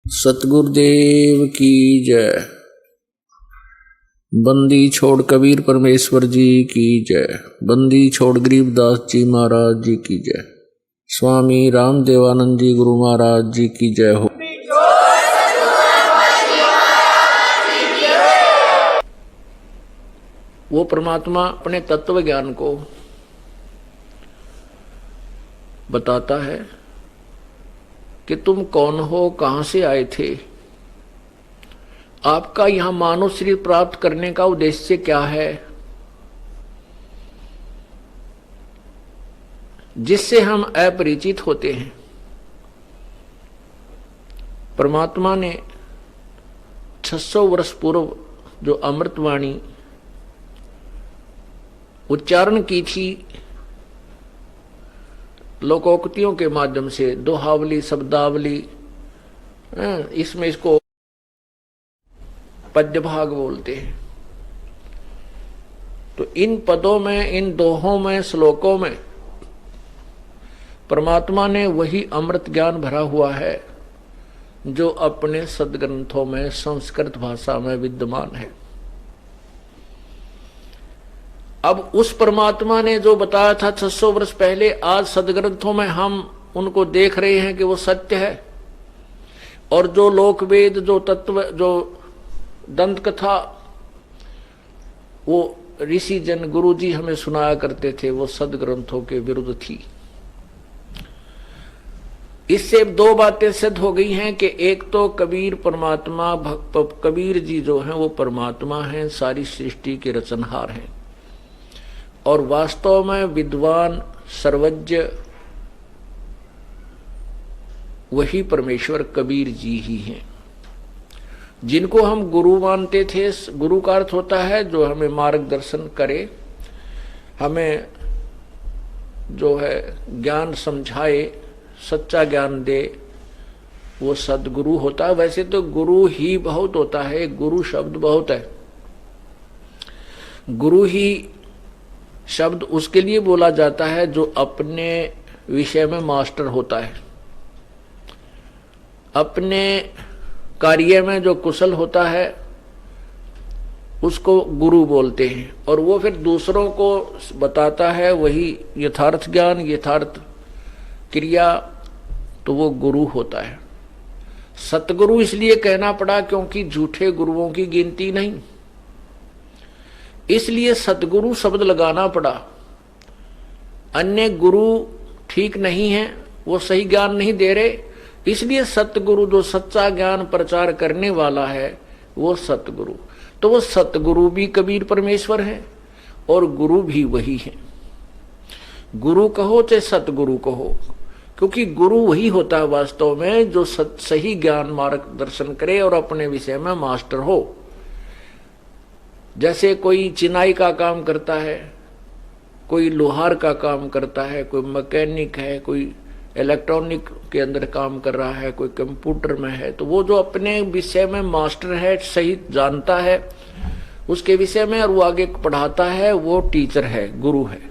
सतगुरुदेव की जय। बंदी छोड़ कबीर परमेश्वर जी की जय। बंदी छोड़ गरीबदास जी महाराज जी की जय। स्वामी रामदेवानंद जी गुरु महाराज जी की जय हो। वो परमात्मा अपने तत्व ज्ञान को बताता है कि तुम कौन हो, कहां से आए थे, आपका यहां मानव शरीर प्राप्त करने का उद्देश्य क्या है, जिससे हम अपरिचित होते हैं। परमात्मा ने 600 वर्ष पूर्व जो अमृतवाणी उच्चारण की थी, लोकोक्तियों के माध्यम से, दोहावली, शब्दावली, इसमें इसको पद्य भाग बोलते हैं। तो इन पदों में, इन दोहों में, श्लोकों में परमात्मा ने वही अमृत ज्ञान भरा हुआ है जो अपने सदग्रंथों में संस्कृत भाषा में विद्यमान है। अब उस परमात्मा ने जो बताया था 600 वर्ष पहले, आज सदग्रंथों में हम उनको देख रहे हैं कि वो सत्य है। और जो लोकवेद, जो तत्व, जो दंत कथा वो ऋषि जन, गुरु जी हमें सुनाया करते थे, वो सदग्रंथों के विरुद्ध थी। इससे दो बातें सिद्ध हो गई हैं कि एक तो कबीर परमात्मा, कबीर जी जो हैं वो परमात्मा हैं, सारी सृष्टि के रचनहार हैं, और वास्तव में विद्वान सर्वज्ञ वही परमेश्वर कबीर जी ही हैं, जिनको हम गुरु मानते थे। गुरु का अर्थ होता है जो हमें मार्गदर्शन करे, हमें जो है ज्ञान समझाए, सच्चा ज्ञान दे, वो सदगुरु होता है। वैसे तो गुरु ही बहुत होता है, गुरु शब्द बहुत है। गुरु ही शब्द उसके लिए बोला जाता है जो अपने विषय में मास्टर होता है, अपने कार्य में जो कुशल होता है उसको गुरु बोलते हैं, और वो फिर दूसरों को बताता है वही यथार्थ ज्ञान, यथार्थ क्रिया, तो वो गुरु होता है। सतगुरु इसलिए कहना पड़ा क्योंकि झूठे गुरुओं की गिनती नहीं, इसलिए सतगुरु शब्द लगाना पड़ा। अन्य गुरु ठीक नहीं है, वो सही ज्ञान नहीं दे रहे, इसलिए सतगुरु जो सच्चा ज्ञान प्रचार करने वाला है वो सतगुरु। तो वो सतगुरु भी कबीर परमेश्वर है और गुरु भी वही है। गुरु कहो चाहे सतगुरु कहो, क्योंकि गुरु वही होता है वास्तव में जो सही ज्ञान मार्गदर्शन करे और अपने विषय में मास्टर हो। जैसे कोई चिनाई का काम करता है, कोई लोहार का काम करता है, कोई मैकेनिक है, कोई इलेक्ट्रॉनिक के अंदर काम कर रहा है, कोई कंप्यूटर में है, तो वो जो अपने विषय में मास्टर है, सही जानता है उसके विषय में और वो आगे पढ़ाता है, वो टीचर है, गुरु है।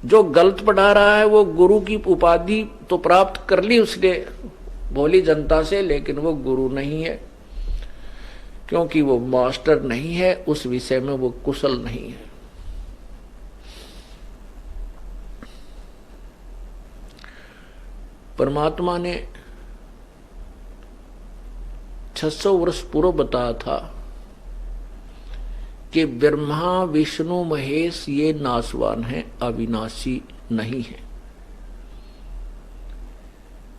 जो गलत पढ़ा रहा है वो गुरु की उपाधि तो प्राप्त कर ली उसने भोली जनता से, लेकिन वो गुरु नहीं है, क्योंकि वो मास्टर नहीं है, उस विषय में वो कुशल नहीं है। परमात्मा ने 600 वर्ष पूर्व बताया था कि ब्रह्मा विष्णु महेश ये नाशवान हैं, अविनाशी नहीं है।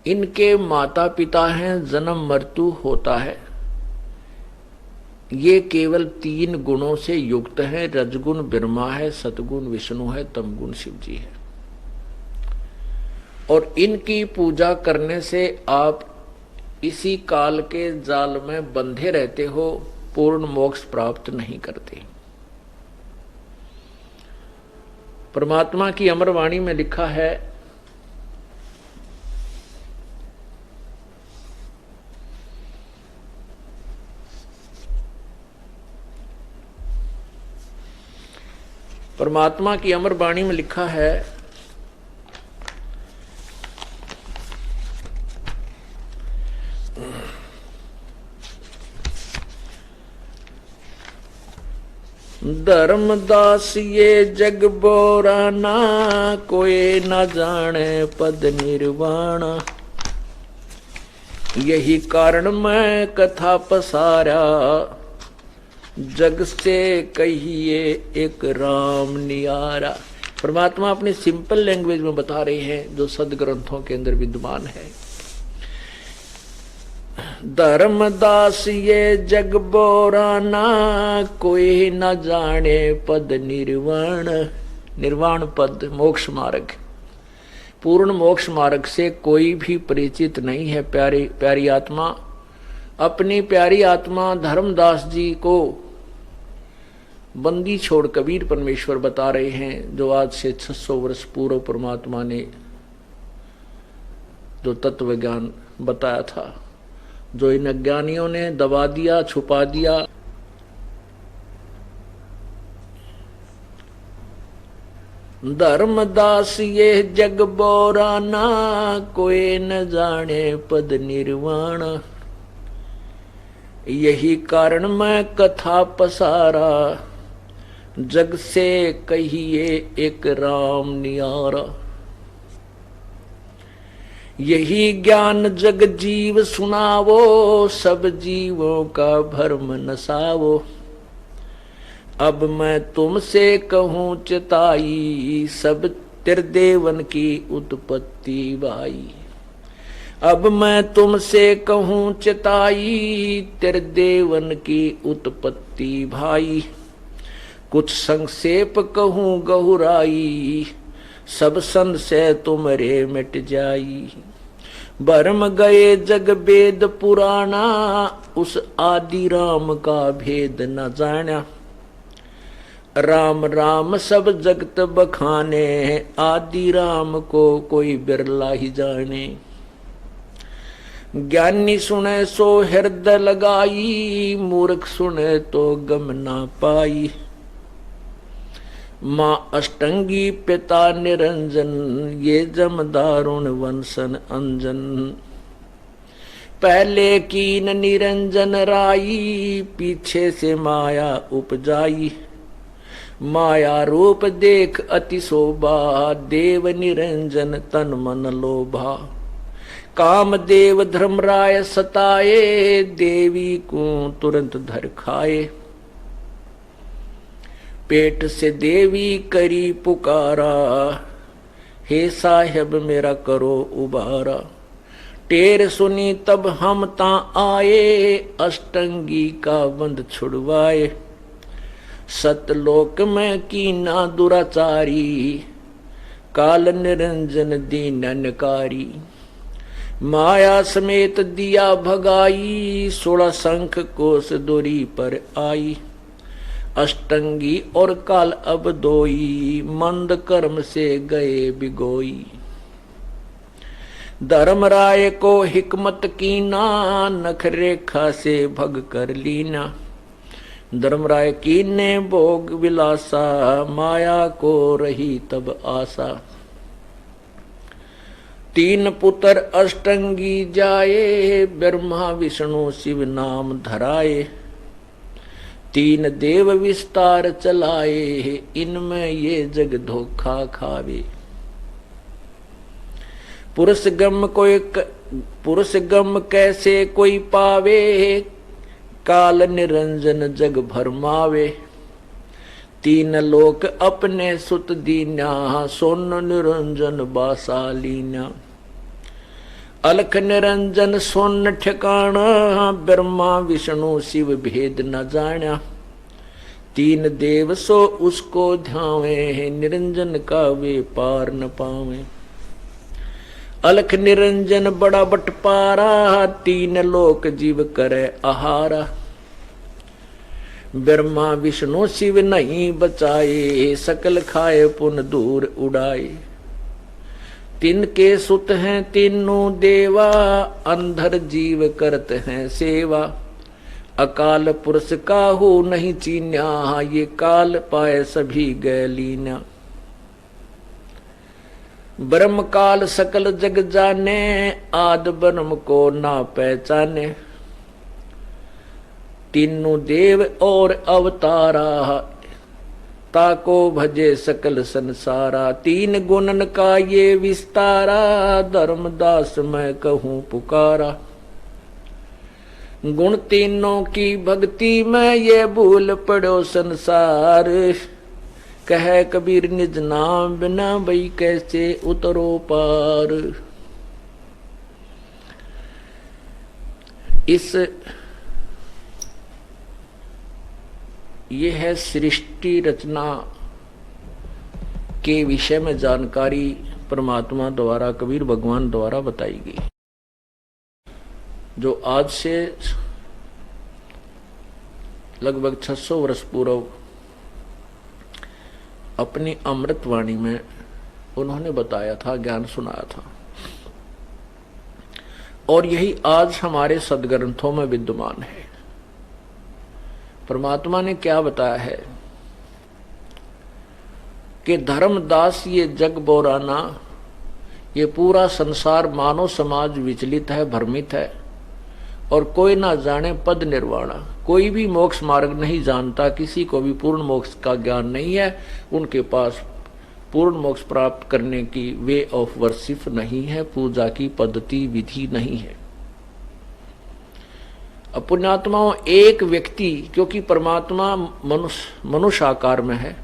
इनके माता पिता हैं, जन्म मृत्यु होता है, ये केवल 3 गुणों से युक्त है। रजगुण ब्रह्मा है, सतगुण विष्णु है, तमगुण शिव जी है। और इनकी पूजा करने से आप इसी काल के जाल में बंधे रहते हो, पूर्ण मोक्ष प्राप्त नहीं करते। परमात्मा की अमर वाणी में लिखा है, परमात्मा की अमर वाणी में लिखा है, धर्मदास ये जग बोराना, कोई न जाने पद निर्वाण। यही कारण मैं कथा पसारा, जग से कहिए एक राम नियारा। परमात्मा अपनी सिंपल लैंग्वेज में बता रहे हैं जो सदग्रंथों के अंदर विद्यमान है। धर्मदास ये जग बोराना, कोई न जाने पद निर्वाण। निर्वाण पद मोक्ष मार्ग, पूर्ण मोक्ष मार्ग से कोई भी परिचित नहीं है। प्यारी आत्मा, अपनी प्यारी आत्मा धर्मदास जी को बंदी छोड़ कबीर परमेश्वर बता रहे हैं, जो आज से 600 वर्ष पूर्व परमात्मा ने जो तत्व ज्ञान बताया था, जो इन अज्ञानियों ने दबा दिया, छुपा दिया। धर्मदास ये जग बोराना, कोई न जाने पद निर्वाण। यही कारण मैं कथा पसारा, जग से कहिए एक राम नियारा। यही ज्ञान जग जीव सुनावो, सब जीवों का भरम नसावो। अब मैं तुमसे कहूँ चिताई, सब त्रिदेवन की उत्पत्ति भाई। अब मैं तुमसे कहूँ चिताई, त्रिदेवन की उत्पत्ति भाई। कुछ संक्षेप कहूँ गहुराई, सब संशय तुमरे मिट जाई। भरम गए जग वेद पुराना, उस आदि राम का भेद न जाना। राम राम सब जगत बखाने, आदि राम को कोई बिरला ही जाने। ज्ञानी सुने सो हृदय लगाई, मूर्ख सुने तो गम ना पाई। माँ अष्टंगी पिता निरंजन, ये जम दारुण वंशन अंजन। पहले कीन निरंजन राई, पीछे से माया उपजाई। माया रूप देख अति शोभा, देव निरंजन तन मन लोभा। काम देव धर्मराय सताए, देवी को तुरंत धर खाए। पेट से देवी करी पुकारा, हे साहेब मेरा करो उबारा। टेर सुनी तब हम ता आए, अष्टंगी का बंध छुड़वाए। सतलोक में कीना दुराचारी, काल निरंजन दीन नकारी। माया समेत दिया भगाई, 16 शंख कोस दूरी पर आई। अष्टंगी और काल अब दोई, मंद कर्म से गए बिगोई। धर्मराय को हिकमत कीना, नख रेखा से भग कर लीना। धर्मराय कीने भोग विलासा, माया को रही तब आशा। 3 पुत्र अष्टंगी जाए, ब्रह्मा विष्णु शिव नाम धराए। 3 देव विस्तार चलाए, इनमें ये जग धोखा खावे। पुरुष गम कैसे कोई पावे, काल निरंजन जग भरमावे। 3 लोक अपने सुत दीना, सोन निरंजन बासा लीना। अलख निरंजन सोन ठिकाना, ब्रह्मा विष्णु शिव भेद न जाना। 3 देव सो उसको ध्यावे, निरंजन का वे पार न पावे। अलख निरंजन बड़ा बटपारा, 3 लोक जीव करे आहारा। ब्रह्मा विष्णु शिव नहीं बचाए, सकल खाए पुन दूर उड़ाए। 3 के सुत हैं तीनों देवा, अंधर जीव करते हैं सेवा। अकाल पुरुष काहू नहीं चीन्या, ये काल पाए सभी गए लीना। ब्रह्म काल सकल जग जाने, आद ब्रह्म को ना पहचाने। तीनों देव और अवतारा, ताको भजे सकल संसारा। तीन गुणन का ये विस्तारा, धर्मदास मैं कहूँ पुकारा। गुण तीनों की भक्ति में ये भूल पड़ो संसार। कह कबीर निज नाम बिना भई कैसे उतरो पार। ये है सृष्टि रचना के विषय में जानकारी परमात्मा द्वारा, कबीर भगवान द्वारा बताई गई, जो आज से लगभग 600 वर्ष पूर्व अपनी अमृतवाणी में उन्होंने बताया था, ज्ञान सुनाया था। और यही आज हमारे सदग्रंथों में विद्यमान है। परमात्मा ने क्या बताया है कि धर्मदास ये जग बोराना, ये पूरा संसार मानव समाज विचलित है, भ्रमित है, और कोई ना जाने पद निर्वाणा। कोई भी मोक्ष मार्ग नहीं जानता, किसी को भी पूर्ण मोक्ष का ज्ञान नहीं है। उनके पास पूर्ण मोक्ष प्राप्त करने की वे ऑफ वर्शिप नहीं है, पूजा की पद्धति विधि नहीं है। पुण्यात्माओं, एक व्यक्ति, क्योंकि परमात्मा मनुष्य आकार में है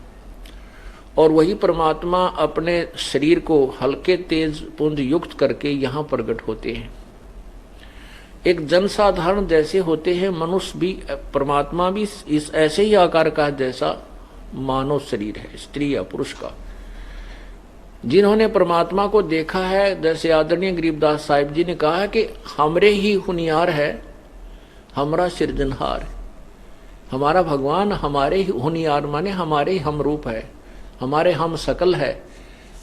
और वही परमात्मा अपने शरीर को हल्के तेज पुंज युक्त करके यहाँ प्रकट होते हैं। एक जनसाधारण जैसे होते हैं, मनुष्य भी, परमात्मा भी इस ऐसे ही आकार का जैसा मानव शरीर है, स्त्री या पुरुष का। जिन्होंने परमात्मा को देखा है, जैसे आदरणीय गरीबदास साहिब जी ने कहा है कि हमरे ही हुनियार है, हमारा सृजनहार। हमारा भगवान हमारे ही हुनियार माने हमारे ही हम रूप है, हमारे हम सकल है,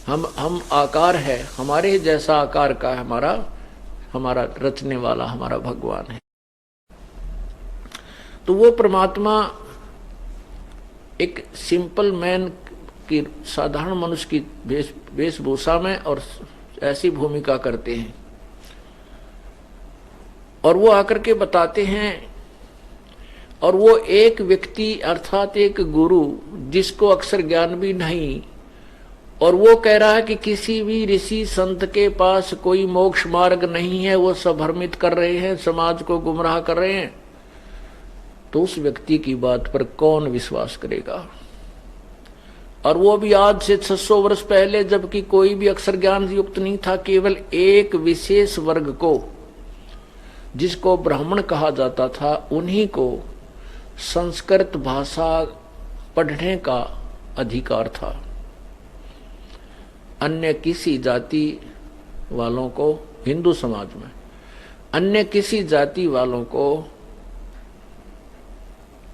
हम आकार है, हमारे ही जैसा आकार का है हमारा रचने वाला हमारा भगवान है। तो वो परमात्मा एक सिंपल मैन की, साधारण मनुष्य की वेशभूषा में और ऐसी भूमिका करते हैं, और वो आकर के बताते हैं। और वो एक व्यक्ति अर्थात एक गुरु, जिसको अक्षर ज्ञान भी नहीं, और वो कह रहा है कि किसी भी ऋषि संत के पास कोई मोक्ष मार्ग नहीं है, वो सब भ्रमित कर रहे हैं, समाज को गुमराह कर रहे हैं, तो उस व्यक्ति की बात पर कौन विश्वास करेगा? और वो भी आज से 600 वर्ष पहले, जबकि कोई भी अक्षर ज्ञान युक्त नहीं था। केवल एक विशेष वर्ग को, जिसको ब्राह्मण कहा जाता था, उन्हीं को संस्कृत भाषा पढ़ने का अधिकार था। अन्य किसी जाति वालों को, हिंदू समाज में अन्य किसी जाति वालों को,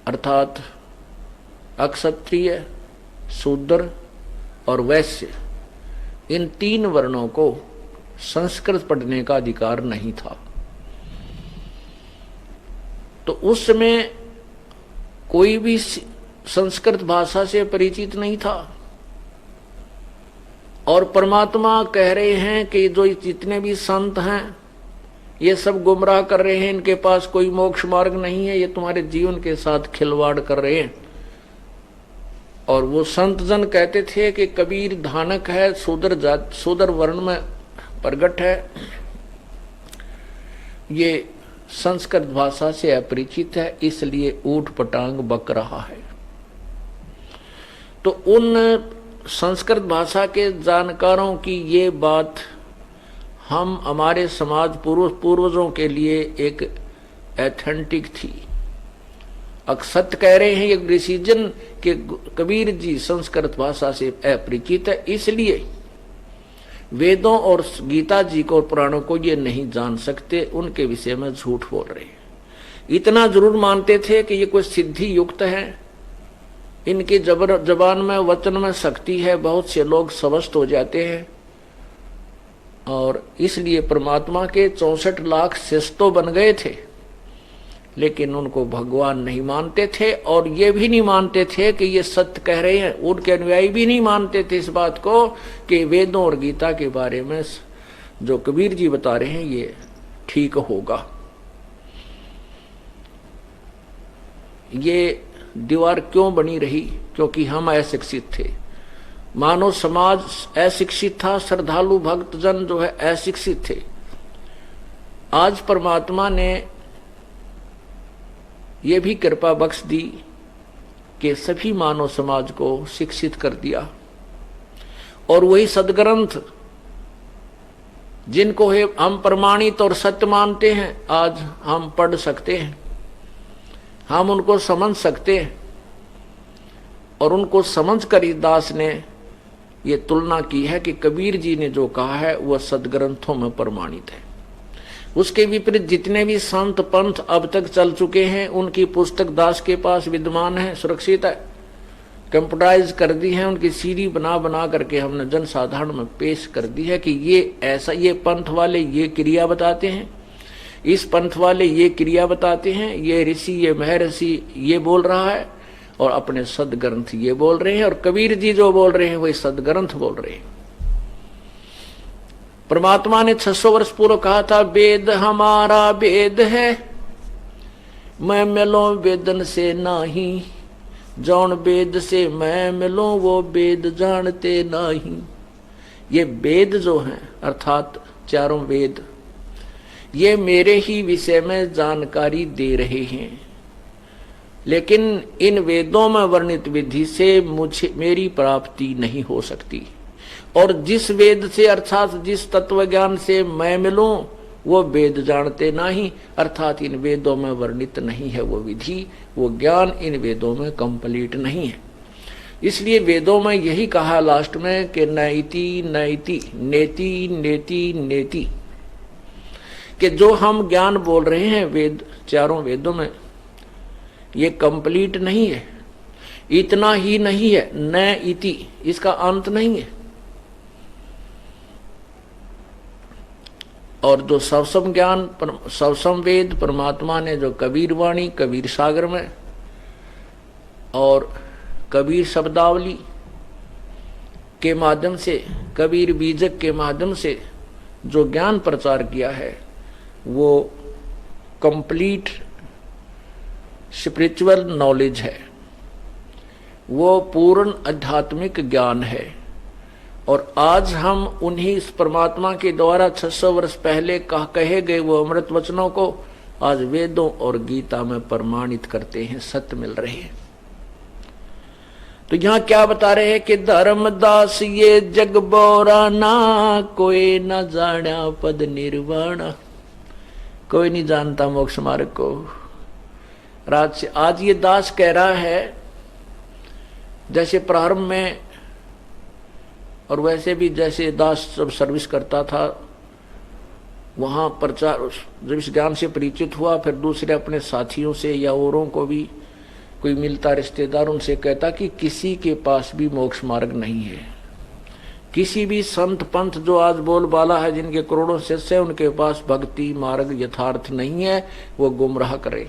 अर्थात अक्षत्रिय, शूद्र और वैश्य, इन 3 वर्णों को संस्कृत पढ़ने का अधिकार नहीं था। तो उस समय कोई भी संस्कृत भाषा से परिचित नहीं था। और परमात्मा कह रहे हैं कि जो जितने भी संत हैं, ये सब गुमराह कर रहे हैं, इनके पास कोई मोक्ष मार्ग नहीं है, ये तुम्हारे जीवन के साथ खिलवाड़ कर रहे हैं। और वो संत जन कहते थे कि कबीर धानक है, शूद्र वर्ण में प्रगट है, ये संस्कृत भाषा से अपरिचित है, इसलिए ऊट पटांग बक रहा है। तो उन संस्कृत भाषा के जानकारों की ये बात हम हमारे समाज पूर्वजों के लिए एक एथेंटिक थी। अक्षत कह रहे हैं ये ऋषिजन के कबीर जी संस्कृत भाषा से अपरिचित है, इसलिए वेदों और गीता जी को और पुराणों को ये नहीं जान सकते, उनके विषय में झूठ बोल रहे हैं। इतना जरूर मानते थे कि ये कोई सिद्धि युक्त है, इनकी जबान में वचन में शक्ति है, बहुत से लोग स्वस्थ हो जाते हैं। और इसलिए परमात्मा के 64 लाख शिष्य तो बन गए थे, लेकिन उनको भगवान नहीं मानते थे और ये भी नहीं मानते थे कि ये सत्य कह रहे हैं। उनके अनुयायी भी नहीं मानते थे इस बात को कि वेदों और गीता के बारे में जो कबीर जी बता रहे हैं ये ठीक होगा। ये दीवार क्यों बनी रही? क्योंकि हम अशिक्षित थे, मानव समाज अशिक्षित था, श्रद्धालु भक्तजन जो है अशिक्षित थे। आज परमात्मा ने ये भी कृपा बख्श दी कि सभी मानव समाज को शिक्षित कर दिया और वही सदग्रंथ जिनको हम प्रमाणित और सत्य मानते हैं आज हम पढ़ सकते हैं, हम उनको समझ सकते हैं। और उनको समझकर इस दास ने ये तुलना की है कि कबीर जी ने जो कहा है वह सदग्रंथों में प्रमाणित है। उसके विपरीत जितने भी संत पंथ अब तक चल चुके हैं उनकी पुस्तक दास के पास विद्यमान है, सुरक्षित है, कंप्यूटराइज कर दी है, उनकी सीडी बना बना करके हमने जनसाधारण में पेश कर दी है कि ये ऐसा, ये पंथ वाले ये क्रिया बताते हैं, इस पंथ वाले ये क्रिया बताते हैं, ये ऋषि ये महर्षि ये बोल रहा है और अपने सदग्रंथ ये बोल रहे हैं। और कबीर जी जो बोल रहे हैं वही सदग्रंथ बोल रहे हैं। परमात्मा ने 600 वर्ष पूर्व कहा था वेद हमारा वेद है, मैं मिलो वेदन से नाही, जौन वेद से मैं मिलो वो वेद जानते नहीं। ये वेद जो हैं अर्थात चारों वेद ये मेरे ही विषय में जानकारी दे रहे हैं, लेकिन इन वेदों में वर्णित विधि से मुझे मेरी प्राप्ति नहीं हो सकती। और जिस वेद से अर्थात जिस तत्व ज्ञान से मैं मिलूं वो वेद जानते नहीं, अर्थात इन वेदों में वर्णित नहीं है वो विधि, वो ज्ञान इन वेदों में कंप्लीट नहीं है। इसलिए वेदों में यही कहा लास्ट में कि नैति नैति नेति नेति नेति, कि जो हम ज्ञान बोल रहे हैं वेद चारों वेदों में ये कंप्लीट नहीं है। इतना ही नहीं है, न इति, इसका अंत नहीं है। और जो सवसम ज्ञान सवसम वेद परमात्मा ने जो कबीर वाणी कबीर सागर में और कबीर शब्दावली के माध्यम से कबीर बीजक के माध्यम से जो ज्ञान प्रचार किया है वो कंप्लीट स्पिरिचुअल नॉलेज है, वो पूर्ण आध्यात्मिक ज्ञान है। और आज हम उन्हीं इस परमात्मा के द्वारा 600 वर्ष पहले कहे गए वो अमृत वचनों को आज वेदों और गीता में प्रमाणित करते हैं, सत्य मिल रहे हैं। तो यहाँ क्या बता रहे हैं कि धर्मदास ये जग बोराना, कोई न जाना पद निर्वाणा, कोई नहीं जानता मोक्ष मार्ग को। आज ये दास कह रहा है, जैसे प्रारंभ में और वैसे भी जैसे दास जब सर्विस करता था वहाँ प्रचार जब इस ज्ञान से परिचित हुआ, फिर दूसरे अपने साथियों से या औरों को भी कोई मिलता रिश्तेदार उनसे कहता कि किसी के पास भी मोक्ष मार्ग नहीं है। किसी भी संत पंथ जो आज बोलबाला है जिनके करोड़ों शिष्य है उनके पास भक्ति मार्ग यथार्थ नहीं है, वो गुमराह करे।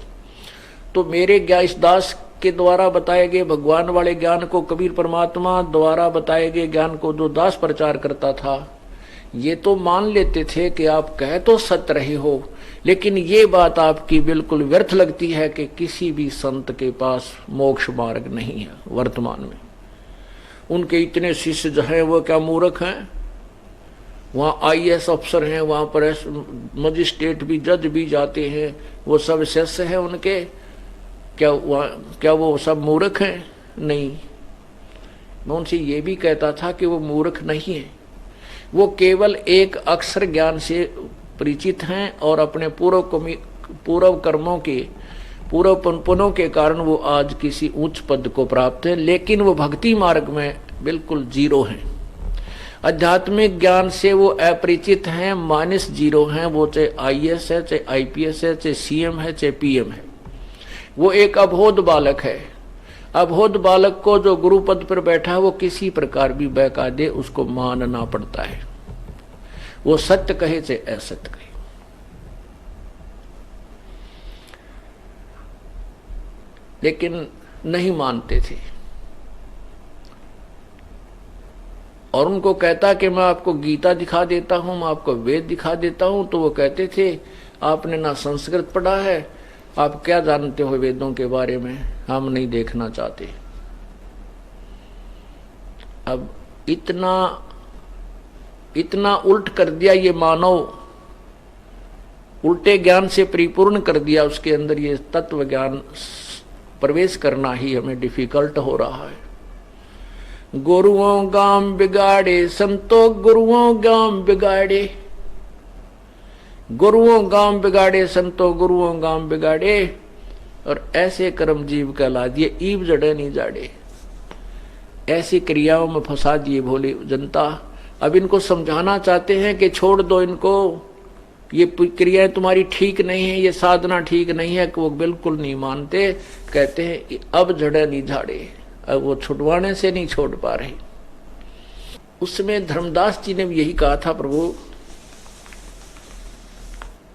तो मेरे इस दास के द्वारा बताए गए भगवान वाले ज्ञान को, कबीर परमात्मा द्वारा बताए गए ज्ञान को जो दास प्रचार करता था, ये तो मान लेते थे कि आप कह तो सत्य रहे हो, लेकिन ये बात आपकी बिल्कुल व्यर्थ लगती है कि किसी भी संत के पास मोक्ष मार्ग नहीं है वर्तमान में। उनके इतने शिष्य जो हैं वो क्या मूर्ख हैं? वहाँ IAS अफसर हैं, वहाँ पर मजिस्ट्रेट भी जज भी जाते हैं, वो सब शिष्य हैं उनके। क्या वो सब मूर्ख हैं? नहीं। मैं उनसे ये भी कहता था कि वो मूर्ख नहीं है, वो केवल एक अक्षर ज्ञान से परिचित हैं और अपने पूर्व कर्मों के पूर्व पुण्यों के कारण वो आज किसी उच्च पद को प्राप्त है, लेकिन वो भक्ति मार्ग में बिल्कुल जीरो हैं। आध्यात्मिक ज्ञान से वो अपरिचित हैं, -0 हैं। वो चाहे IAS है, चाहे IPS है, चाहे CM है, चाहे PM है। वो एक अबोध बालक है। अबोध बालक को जो गुरु पद पर बैठा है वो किसी प्रकार भी बहका दे उसको मानना पड़ता है, वो सत्य कहे चाहे असत्य कहे। लेकिन नहीं मानते थे। और उनको कहता कि मैं आपको गीता दिखा देता हूं, मैं आपको वेद दिखा देता हूं, तो वो कहते थे आपने ना संस्कृत पढ़ा है, आप क्या जानते हो वेदों के बारे में, हम नहीं देखना चाहते। अब इतना इतना उल्ट कर दिया ये मानव, उल्टे ज्ञान से परिपूर्ण कर दिया, उसके अंदर ये तत्व ज्ञान प्रवेश करना ही हमें डिफिकल्ट हो रहा है। गुरुओं गाम बिगाड़े संतो, गुरुओं गाम बिगाड़े, गुरुओं गाम बिगाड़े संतो, गुरुओं गाम बिगाड़े, और ऐसे कर्म जीव कहला दिए ईब जड़े नहीं जाड़े। ऐसी क्रियाओं में फंसा दिए भोली जनता। अब इनको समझाना चाहते हैं कि छोड़ दो इनको, ये क्रियाएं तुम्हारी ठीक नहीं है, ये साधना ठीक नहीं है, कि वो बिल्कुल नहीं मानते। कहते हैं अब जड़े नहीं झाड़े, अब वो छुड़वाने से नहीं छोड़ पा रहे। उसमें धर्मदास जी ने भी यही कहा था, प्रभु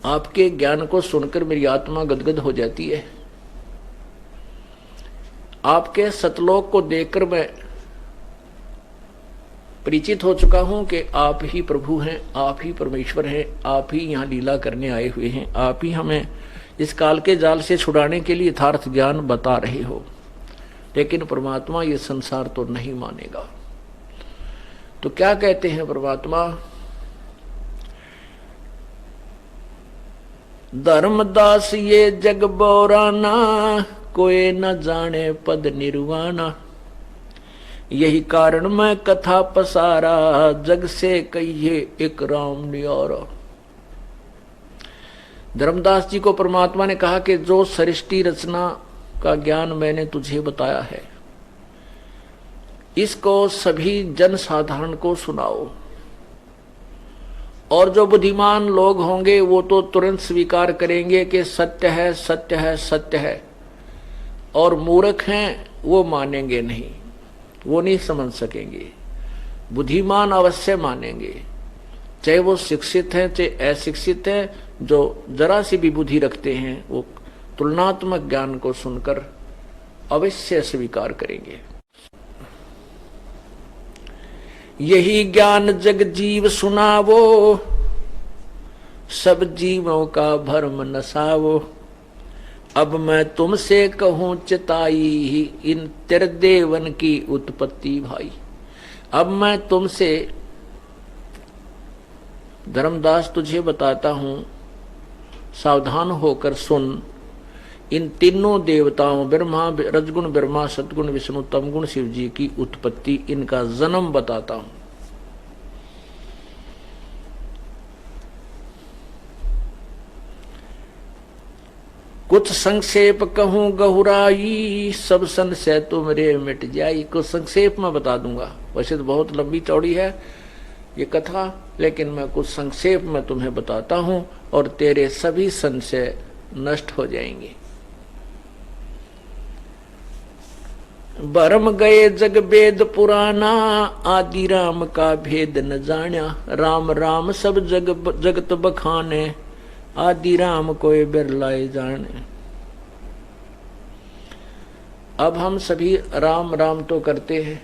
आपके ज्ञान को सुनकर मेरी आत्मा गदगद हो जाती है, आपके सतलोक को देखकर मैं परिचित हो चुका हूं कि आप ही प्रभु हैं, आप ही परमेश्वर हैं, आप ही यहाँ लीला करने आए हुए हैं, आप ही हमें इस काल के जाल से छुड़ाने के लिए यथार्थ ज्ञान बता रहे हो। लेकिन परमात्मा ये संसार तो नहीं मानेगा। तो क्या कहते हैं परमात्मा, धर्मदास ये जग बोराना, कोई न जाने पद निर्वाणा, यही कारण मैं कथा पसारा, जग से कहिए एक राम न्यारा। धर्मदास जी को परमात्मा ने कहा कि जो सृष्टि रचना का ज्ञान मैंने तुझे बताया है, इसको सभी जन साधारण को सुनाओ, और जो बुद्धिमान लोग होंगे वो तो तुरंत स्वीकार करेंगे कि सत्य है, सत्य है, सत्य है, और मूर्ख हैं वो मानेंगे नहीं, वो नहीं समझ सकेंगे। बुद्धिमान अवश्य मानेंगे, चाहे वो शिक्षित हैं चाहे अशिक्षित हैं, जो जरा सी भी बुद्धि रखते हैं वो तुलनात्मक ज्ञान को सुनकर अवश्य स्वीकार करेंगे। यही ज्ञान जग जीव सुनावो, सब जीवों का भरम नसावो, अब मैं तुमसे कहूं चिताई, इन त्रिदेवन की उत्पत्ति भाई। अब मैं तुमसे धर्मदास तुझे बताता हूं, सावधान होकर सुन। इन तीनों देवताओं ब्रह्मा, रजगुण ब्रह्मा, सतगुण विष्णु, तमगुण शिव जी की उत्पत्ति, इनका जन्म बताता हूं। कुछ संक्षेप कहूं गहुराई, सब संशय तुमरे मिट जाई। कुछ संक्षेप में बता दूंगा, वैसे तो बहुत लंबी चौड़ी है ये कथा, लेकिन मैं कुछ संक्षेप में तुम्हें बताता हूं और तेरे सभी संशय नष्ट हो जाएंगे। भरम गए जग वेद पुराना, आदि राम का भेद न जान्या। राम राम सब जगत बखाने, आदि राम कोई बिरलाए जाने। अब हम सभी राम राम तो करते हैं,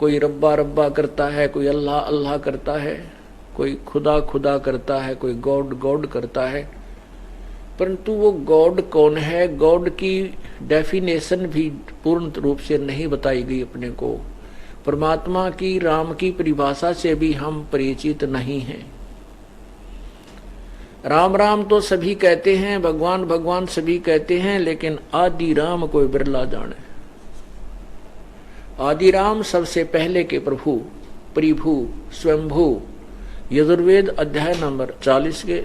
कोई रब्बा रब्बा करता है, कोई अल्लाह अल्लाह करता है, कोई खुदा खुदा करता है, कोई गॉड गॉड करता है। परंतु वो गॉड कौन है, गॉड की डेफिनेशन भी पूर्ण रूप से नहीं बताई गई अपने को। परमात्मा की, राम की परिभाषा से भी हम परिचित नहीं हैं। राम राम तो सभी कहते हैं, भगवान भगवान सभी कहते हैं, लेकिन आदि राम कोई बिरला जाने। आदि राम सबसे पहले के प्रभु, परिभू, स्वयंभू। यजुर्वेद अध्याय नंबर 40 के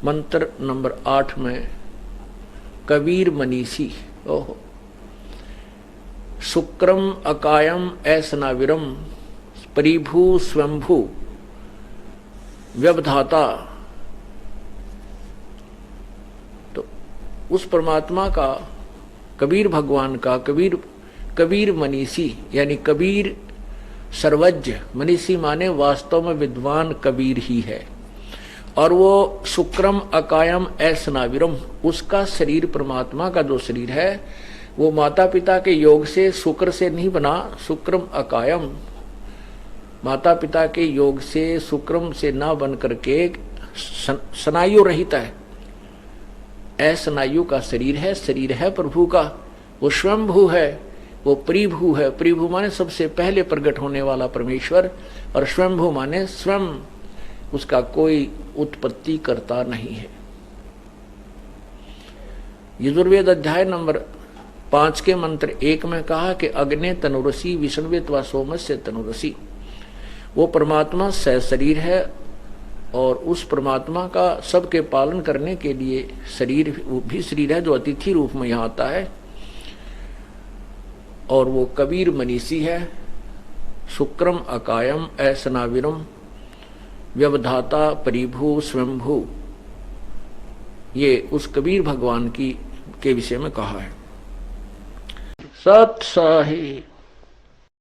मंत्र नंबर 8 में कबीर मनीषी, ओहो, शुक्रम अकायम ऐसनाविरम, परिभू स्वयंभू व्यवधाता। तो उस परमात्मा का, कबीर भगवान का, कबीर मनीषी यानी कबीर सर्वज्ञ। मनीषी माने वास्तव में विद्वान कबीर ही है। और वो शुक्रम अकायम ऐसनाविरम, उसका शरीर परमात्मा का जो शरीर है वो माता पिता के योग से शुक्र से नहीं बना, शुक्रम अकायम, माता पिता के योग से शुक्रम से ना बन करके स्नायु रहित है, अस्नायु का शरीर है प्रभु का। वो स्वयंभू है, वो प्रिभू है। प्रिभू माने सबसे पहले प्रकट होने वाला परमेश्वर, और स्वयंभू माने स्वयं, उसका कोई उत्पत्ति करता नहीं है। यजुर्वेद अध्याय नंबर 5 के मंत्र 1 में कहा कि अग्ने तनुरसी विष्णुवेत व सोमस्य तनुरसी, वो परमात्मा शरीर है और उस परमात्मा का सबके पालन करने के लिए शरीर भी शरीर है जो अतिथि रूप में यहाँ आता है, और वो कबीर मनीषी है। शुक्रम अकायम ऐसनाविरम व्यवधाता परिभू स्वयंभू, ये उस कबीर भगवान की के विषय में कहा है। सत साही।